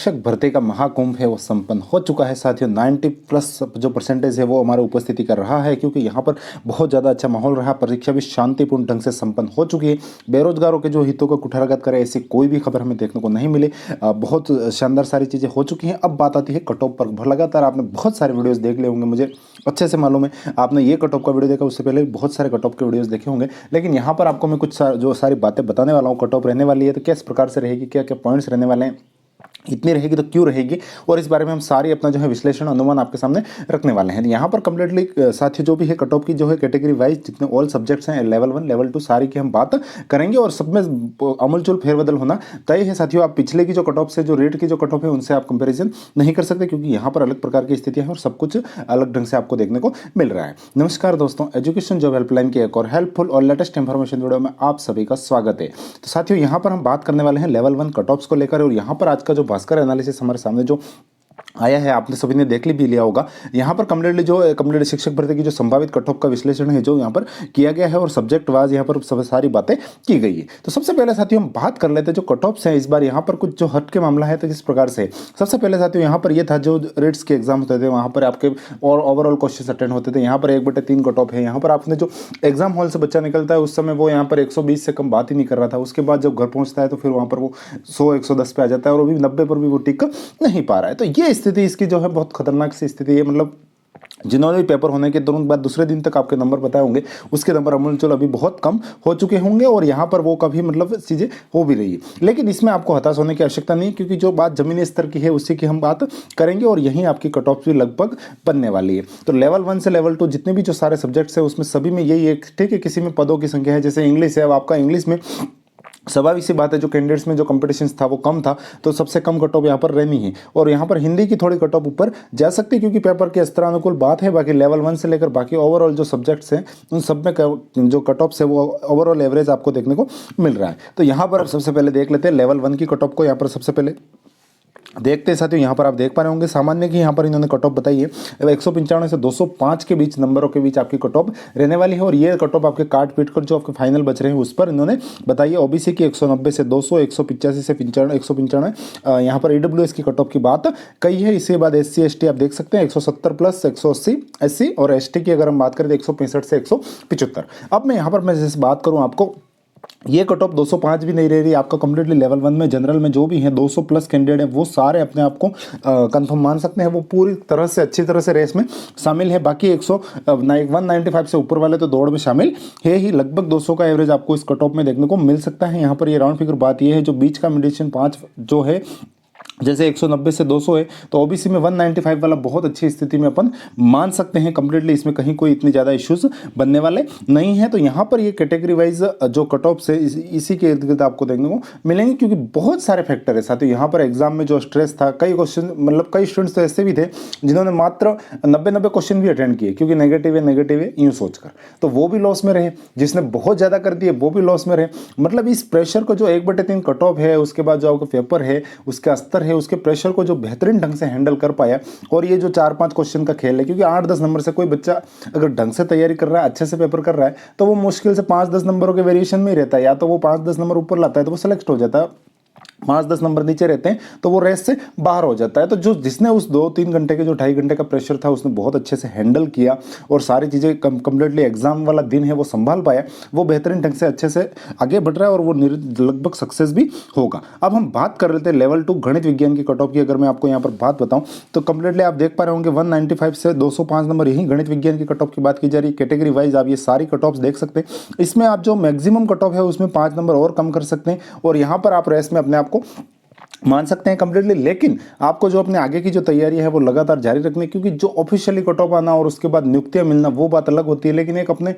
शिक्षक भर्ती का महाकुंभ है वो संपन्न हो चुका है साथियों। 90+ जो परसेंटेज है वो हमारे उपस्थिति कर रहा है, क्योंकि यहाँ पर बहुत ज़्यादा अच्छा माहौल रहा। परीक्षा भी शांतिपूर्ण ढंग से संपन्न हो चुकी है। बेरोजगारों के जो हितों को कुठाराघात करे ऐसी कोई भी खबर हमें देखने को नहीं मिली। बहुत शानदार सारी चीज़ें हो चुकी हैं। अब बात आती है कट ऑफ पर। लगातार आपने बहुत सारे वीडियोज़ देख लिए होंगे, मुझे अच्छे से मालूम है। आपने ये कट ऑफ का वीडियो देखा, उससे पहले बहुत सारे कट ऑफ के वीडियोज़ देखे होंगे, लेकिन यहाँ पर आपको मैं कुछ जो सारी बातें बताने वाला हूँ। कट ऑफ रहने वाली है तो किस प्रकार से रहेगी, क्या क्या पॉइंट्स रहने वाले हैं, इतनी रहेगी तो क्यों रहेगी, और इस बारे में हम सारी अपना जो है विश्लेषण अनुमान आपके सामने रखने वाले हैं। यहाँ पर कंप्लीटली साथियों जो भी है कट ऑफ की जो है कैटेगरी वाइज जितने ऑल सब्जेक्ट्स हैं, लेवल 1 लेवल 2 सारी की हम बात करेंगे, और सब में अमूलचूल फेरबदल होना तय है साथियों। आप पिछले की जो कट ऑफ से जो रेट की जो कट ऑफ है उनसे आप कंपेरिजन नहीं कर सकते, क्योंकि यहाँ पर अलग प्रकार की स्थितियाँ हैं और सब कुछ अलग ढंग से आपको देखने को मिल रहा है। नमस्कार दोस्तों, एजुकेशन जॉब हेल्पलाइन की एक और हेल्पफुल और लेटेस्ट इंफॉर्मेशन वीडियो में आप सभी का स्वागत है। तो साथियों यहाँ पर हम बात करने वाले हैं लेवल 1 कट ऑफ्स को लेकर, और यहाँ पर आज का जो भास्कर एनालिसिस हमारे सामने जो आया है आपने सभी ने देख भी लिया होगा। यहाँ पर कंप्लीटली शिक्षक भर्ती की जो संभावित कट ऑफ का विश्लेषण है जो यहाँ पर किया गया है, और सब्जेक्ट वाइज यहाँ पर सब सारी बातें की गई है। तो सबसे पहले साथियों हम बात कर लेते हैं जो कट ऑफ्स हैं इस बार यहाँ पर कुछ जो हट के मामला है तो किस प्रकार से। सबसे पहले साथियों यहाँ पर ये था जो रेट्स के एग्जाम होते थे वहाँ पर आपके और ओवरऑल क्वेश्चन अटेंड होते थे। यहाँ पर 1/3 कट ऑफ है। यहाँ पर आपने जो एग्जाम हॉल से बच्चा निकलता है उस समय वो यहाँ पर 120 से कम बात ही नहीं कर रहा था। उसके बाद जब घर पहुँचता है तो फिर वहाँ पर वो 100-110 पे आ जाता है, और अभी 90 पर भी वो टिक नहीं पा रहा है। तो ये स्थिति इसकी जो है बहुत खतरनाक सी स्थिति है। मतलब जिन्होंने भी पेपर होने के तुरंत बाद दूसरे दिन तक आपके नंबर बताए होंगे, उसके नंबर अमूलचूल अभी बहुत कम हो चुके होंगे, और यहाँ पर वो कभी मतलब चीज़ें हो भी रही है। लेकिन इसमें आपको हताश होने की आवश्यकता नहीं है, क्योंकि जो बात जमीनी स्तर की है उसी की हम बात करेंगे, और यहीं आपकी कट ऑफ भी लगभग बनने वाली है। तो लेवल 1 से लेवल 2 जितने भी जो सारे सब्जेक्ट्स हैं उसमें सभी में यही एक ठीक है। किसी में पदों की संख्या है, जैसे इंग्लिश है, अब आपका इंग्लिश में स्वाभाविक सी बात है जो कैंडिडेट्स में जो कंपटीशन था वो कम था, तो सबसे कम कट ऑफ यहाँ पर रहनी है। और यहाँ पर हिंदी की थोड़ी कट ऑफ ऊपर जा सकती है, क्योंकि पेपर के स्तरानुकूल बात है। बाकी लेवल 1 से लेकर बाकी ओवरऑल जो सब्जेक्ट्स हैं उन सब में जो कट ऑफ है वो ओवरऑल एवरेज आपको देखने को मिल रहा है। तो यहाँ पर सबसे पहले देख लेते हैं लेवल 1 की कट ऑफ को। यहाँ पर सबसे पहले देखते हैं साथियों, यहाँ पर आप देख पा रहे होंगे सामान्य की यहाँ पर इन्होंने कट ऑफ बताई है 195 से 205 के बीच नंबरों के बीच आपकी कट ऑफ रहने वाली है। और ये कट ऑफ आपके काट पीट कर जो आपके फाइनल बच रहे हैं उस पर इन्होंने बताई है। ओबीसी की 190 से 200, 185 से 195 यहाँ पर ईडब्ल्यूएस की कट ऑफ की बात कही है। इसके बाद SC ST आप देख सकते हैं 170 प्लस 180 SC, और ST की अगर हम बात करें तो 165 से 175। अब मैं यहाँ पर मैं जैसे बात करूँ आपको, ये कट ऑफ 205 भी नहीं रह रही आपका। कंप्लीटली लेवल 1 में जनरल में जो भी है 200 प्लस कैंडिडेट हैं वो सारे अपने आप को कंफर्म मान सकते हैं, वो पूरी तरह से अच्छी तरह से रेस में शामिल है। बाकी 195 से ऊपर वाले तो दौड़ में शामिल है ही। लगभग 200 का एवरेज आपको इस कट ऑफ में देखने को मिल सकता है। यहाँ पर ये राउंड फिगर बात ये है, जो बीच का मेडिटेशन 5 जो है जैसे 190 से 200 है, तो ओबीसी में 195 वाला बहुत अच्छी स्थिति में अपन मान सकते हैं कंप्लीटली। इसमें कहीं कोई इतनी ज़्यादा इश्यूज बनने वाले नहीं है। तो यहाँ पर ये कैटेगरी वाइज जो कट ऑफ से इसी के इर्द गिर्द आपको देखने को मिलेंगे, क्योंकि बहुत सारे फैक्टर है साथियों। यहाँ पर एग्जाम में जो स्ट्रेस था, कई क्वेश्चन मतलब कई स्टूडेंट्स तो ऐसे भी थे जिन्होंने मात्र 90 क्वेश्चन भी अटेंड किए, क्योंकि नेगेटिव है यूँ सोचकर, तो वो भी लॉस में रहे। जिसने बहुत ज़्यादा कर दिए वो भी लॉस में रहे। मतलब इस प्रेशर को जो 1/3 कट ऑफ है, उसके बाद जो आपका पेपर है, उसका स्तर है, उसके प्रेशर को जो बेहतरीन ढंग से हैंडल कर पाया, और ये जो 4-5 क्वेश्चन का खेल है, क्योंकि 8-10 नंबर से कोई बच्चा अगर ढंग से तैयारी कर रहा है, अच्छे से पेपर कर रहा है, तो वो मुश्किल से 5-10 नंबरों के वेरिएशन में ही रहता है। या तो वो 5-10 नंबर ऊपर लाता है तो वो सेलेक्ट हो जाता है, 5-10 नंबर नीचे रहते हैं तो वो रेस से बाहर हो जाता है। तो जो जिसने उस 2-3 घंटे के जो 2.5 घंटे का प्रेशर था उसने बहुत अच्छे से हैंडल किया, और सारी चीज़ें कंप्लीटली एग्जाम वाला दिन है वो संभाल पाया, वो बेहतरीन ढंग से अच्छे से आगे बढ़ रहा है, और वो लगभग सक्सेस भी होगा। अब हम बात कर लेते हैं लेवल 2 गणित विज्ञान की कट ऑफ की। अगर मैं आपको यहाँ पर बात बताऊँ तो कंप्लीटली आप देख पा रहे होंगे 195 से 205 नंबर यही गणित विज्ञान की कट ऑफ की बात की जा रही है। कैटेगरी वाइज आप ये सारी कट ऑफ देख सकते हैं। इसमें आप जो मैक्सिमम कट ऑफ है उसमें 5 नंबर और कम कर सकते हैं, और यहाँ पर आप रेस में अपने आप को मान सकते हैं कंप्लीटली। लेकिन आपको जो अपने आगे की जो तैयारी है वो लगातार जारी रखनी, क्योंकि जो ऑफिशियली कट ऑफ आना और उसके बाद नियुक्तियां मिलना वो बात अलग होती है। लेकिन एक अपने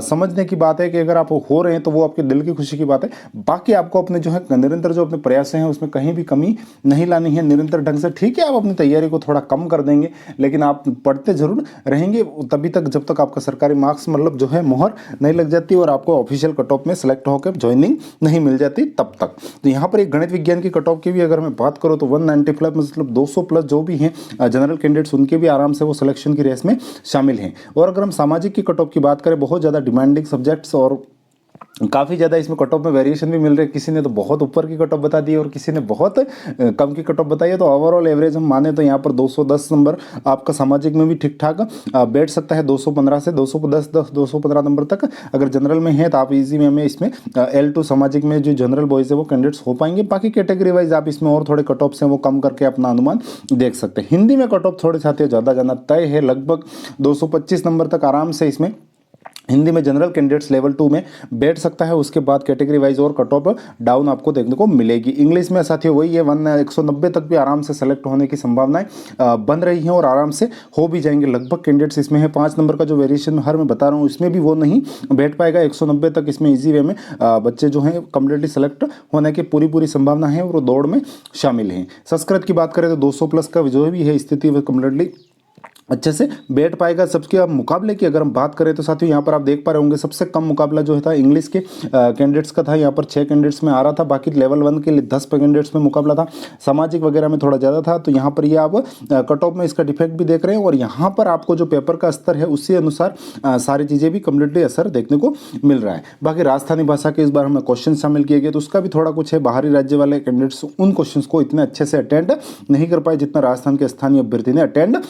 समझने की बात है कि अगर आप हो रहे हैं तो वो आपके दिल की खुशी की बात है। बाकी आपको अपने जो है निरंतर जो अपने प्रयास हैं उसमें कहीं भी कमी नहीं लानी है, निरंतर ढंग से। ठीक है, आप अपनी तैयारी को थोड़ा कम कर देंगे, लेकिन आप पढ़ते जरूर रहेंगे तभी तक जब तक आपका सरकारी मार्क्स मतलब जो है मोहर नहीं लग जाती और आपको ऑफिशियल कट ऑफ में सेलेक्ट होकर ज्वाइनिंग नहीं मिल जाती तब तक। तो यहाँ पर एक गणित विज्ञान की कट ऑफ की भी अगर मैं बात करूँ तो 195 मतलब 200 प्लस जो भी हैं जनरल कैंडिडेट्स उनके भी आराम से वो सिलेक्शन की रेस में शामिल हैं। और अगर हम सामाजिक की कट ऑफ की बात करें, बहुत ज़्यादा डिमांडिंग सब्जेक्ट्स और काफ़ी ज़्यादा इसमें कट ऑफ में वेरिएशन भी मिल रही है। किसी ने तो बहुत ऊपर की कट ऑफ बता दी है और किसी ने बहुत कम की कट ऑफ बताई है। तो ओवरऑल एवरेज हम माने तो यहाँ पर 210 नंबर आपका सामाजिक में भी ठीक ठाक बैठ सकता है। 215 से 210 215 नंबर तक अगर जनरल में है तो आप इजी में इसमें L2 सामाजिक में जो जनरल बॉयज़ है वो कैंडिडेट्स हो पाएंगे। बाकी कैटेगरी वाइज आप इसमें और थोड़े कट ऑफ्स हैं वो कम करके अपना अनुमान देख सकते हैं। हिंदी में कट ऑफ थोड़े साथियों ज़्यादा जाना तय है, लगभग 225 नंबर तक आराम से इसमें हिंदी में जनरल कैंडिडेट्स लेवल 2 में बैठ सकता है। उसके बाद कैटेगरी वाइज और कट ऑफ डाउन आपको देखने को मिलेगी। इंग्लिश में साथियों वही है, 190 तक भी आराम से सेलेक्ट होने की संभावनाएं बन रही हैं और आराम से हो भी जाएंगे। लगभग कैंडिडेट्स इसमें है। 5 नंबर का जो वेरिएशन हर मैं बता रहा हूँ इसमें भी वो नहीं बैठ पाएगा। 190 तक इसमें ईजी वे में बच्चे जो हैं कम्प्लीटली सेलेक्ट होने की पूरी संभावना है और वो दौड़ में शामिल हैं। संस्कृत की बात करें तो 200 प्लस का जो भी है स्थिति वो कम्प्लीटली अच्छे से बैठ पाएगा। सबके अब मुकाबले की अगर हम बात करें तो साथियों यहाँ पर आप देख पा रहे होंगे सबसे कम मुकाबला जो था इंग्लिश के कैंडिडेट्स का था। यहाँ पर 6 कैंडिडेट्स में आ रहा था, बाकी लेवल 1 के लिए 10 कैंडिडेट्स में मुकाबला था। सामाजिक वगैरह में थोड़ा ज़्यादा था। तो यहाँ पर ये आप कट ऑफ में इसका डिफेक्ट भी देख रहे हैं और यहाँ पर आपको जो पेपर का स्तर है उसी अनुसार सारी चीज़ें भी कम्प्लीटली असर देखने को मिल रहा है। बाकी राजस्थानी भाषा के इस बार हमें क्वेश्चन शामिल किए गए तो उसका भी थोड़ा कुछ है। बाहरी राज्य वाले कैंडिडेट्स उन क्वेश्चन को इतने अच्छे से अटेंड नहीं कर पाए जितना राजस्थान के स्थानीय अभ्यर्थी ने अटेंड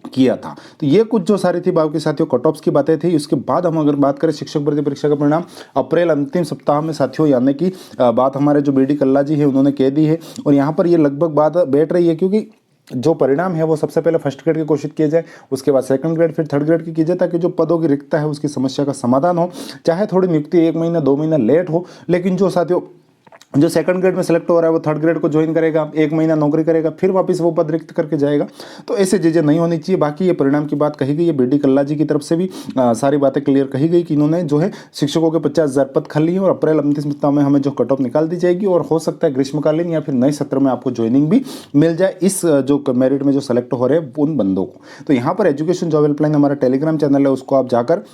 किया था। तो ये कुछ जो सारी थी बाकी साथियों कट ऑफ्स की बातें थी। उसके बाद हम अगर बात करें शिक्षक भर्ती परीक्षा का परिणाम अप्रैल अंतिम सप्ताह में साथियों यानी कि बात हमारे जो BD कल्ला जी है उन्होंने कह दी है और यहाँ पर ये लगभग बात बैठ रही है क्योंकि जो परिणाम है वो सबसे पहले फर्स्ट ग्रेड के घोषित किए जाए, उसके बाद सेकंड ग्रेड, फिर थर्ड ग्रेड की कीजिए ताकि जो पदों की रिक्तता है उसकी समस्या का समाधान हो। चाहे थोड़ी नियुक्ति 1 महीना 2 महीना लेट हो, लेकिन जो साथियों जो सेकंड ग्रेड में सेलेक्ट हो रहा है वो थर्ड ग्रेड को ज्वाइन करेगा, 1 महीना नौकरी करेगा, फिर वापस वो पद रिक्त करके जाएगा। तो ऐसे चीज़ें नहीं होनी चाहिए। बाकी ये परिणाम की बात कही गई है। BD कल्ला जी की तरफ से भी सारी बातें क्लियर कही गई कि इन्होंने जो है शिक्षकों के 50,000 पद खाली हैं और अप्रैल अंतिम सप्ताह में हमें जो कट ऑफ निकाल दी जाएगी और हो सकता है ग्रीष्मकालीन या फिर नए सत्र में आपको ज्वाइनिंग भी मिल जाए इस जो मेरिट में जो सेलेक्ट हो रहे हैं उन बंदों को। तो यहाँ पर एजुकेशन जॉब हेल्पलाइन हमारा टेलीग्राम चैनल है, उसको आप जाकर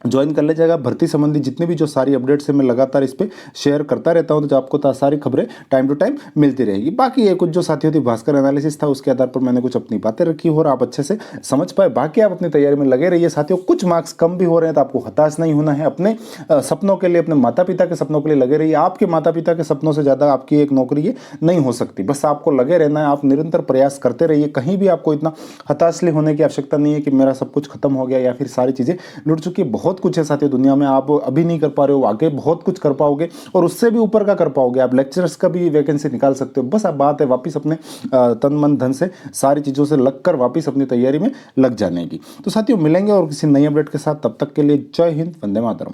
ज्वाइन कर लीजिएगा। भर्ती संबंधी जितने भी जो सारी अपडेट्स है मैं लगातार इस पर शेयर करता रहता हूं, तो आपको सारी खबरें टाइम टू टाइम मिलती रहेगी। बाकी ये कुछ जो साथियों थी भास्कर एनालिसिस था उसके आधार पर मैंने कुछ अपनी बातें रखी और आप अच्छे से समझ पाए। बाकी आप अपनी तैयारी में लगे रहिए साथियों। कुछ मार्क्स कम भी हो रहे हैं तो आपको हताश नहीं होना है। अपने सपनों के लिए, अपने माता पिता के सपनों के लिए लगे रहिए। आपके माता पिता के सपनों से ज़्यादा आपकी एक नौकरी ये नहीं हो सकती। बस आपको लगे रहना है, आप निरंतर प्रयास करते रहिए। कहीं भी आपको इतना हताशली होने की आवश्यकता नहीं है कि मेरा सब कुछ खत्म हो गया या फिर सारी चीज़ें लुट चुकी है। बहुत कुछ है साथियों दुनिया में, आप अभी नहीं कर पा रहे हो, आगे बहुत कुछ कर पाओगे और उससे भी ऊपर का कर पाओगे। आप लेक्चरर्स का भी वैकेंसी निकाल सकते हो। बस अब बात है वापस अपने तन मन धन से सारी चीज़ों से लगकर वापस अपनी तैयारी में लग जाने की। तो साथियों मिलेंगे और किसी नई अपडेट के साथ, तब तक के लिए जय हिंद, वंदे मातरम।